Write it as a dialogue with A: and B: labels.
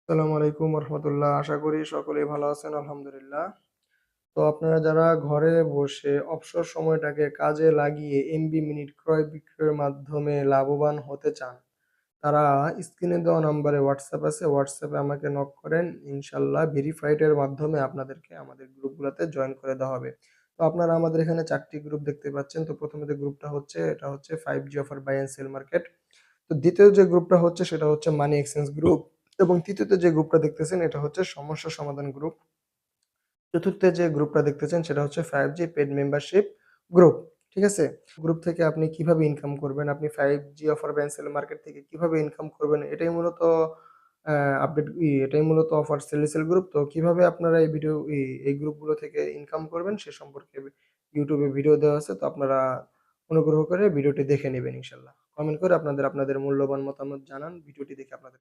A: আসসালামু আলাইকুম রহমতুল্লাহ। আশা করি সকলেই ভালো আছেন, আলহামদুলিল্লাহ। তো আপনারা যারা ঘরে বসে অবসর সময়টাকে কাজে লাগিয়ে এমবি মিনিট ক্রয় বিক্রয়ের মাধ্যমে লাভবান হতে চান, তারা স্ক্রিনে দেওয়া নাম্বারে হোয়াটসঅ্যাপ আছে, হোয়াটসঅ্যাপে আমাকে নক করেন। ইনশাল্লাহ ভেরিফাইড এর মাধ্যমে আপনাদেরকে আমাদের গ্রুপগুলোতে জয়েন করে দেওয়া হবে। তো আপনারা আমাদের এখানে 4টি গ্রুপ দেখতে পাচ্ছেন। তো প্রথমে যে গ্রুপটা হচ্ছে এটা হচ্ছে 5G offer buy and sell market. তো দ্বিতীয় যে গ্রুপটা হচ্ছে সেটা হচ্ছে মানি এক্সচেঞ্জ গ্রুপ, এবং তৃতীয়ত যে গ্রুপটা দেখতেছেন এটা হচ্ছে সমস্যা সমাধান গ্রুপ। চতুর্থ যে গ্রুপটা দেখতেছেন সেটা হচ্ছে 5G পেড মেম্বারশিপ গ্রুপ। ঠিক আছে? গ্রুপ থেকে আপনি কিভাবে ইনকাম করবেন, আপনি 5G offer buy and sell market থেকে কিভাবে ইনকাম করবেন, এটাই মূলত এটাই মূলত অফার সেল গ্রুপ। তো কিভাবে আপনারা এই গ্রুপগুলো থেকে ইনকাম করবেন সে সম্পর্কে ইউটিউবে ভিডিও দেওয়া আছে। তো আপনারা অনুগ্রহ করে ভিডিওটি দেখে নেবেন ইনশাল্লাহ। কমেন্ট করে আপনাদের মূল্যবান মতামত জানান ভিডিওটি দেখে আপনাদের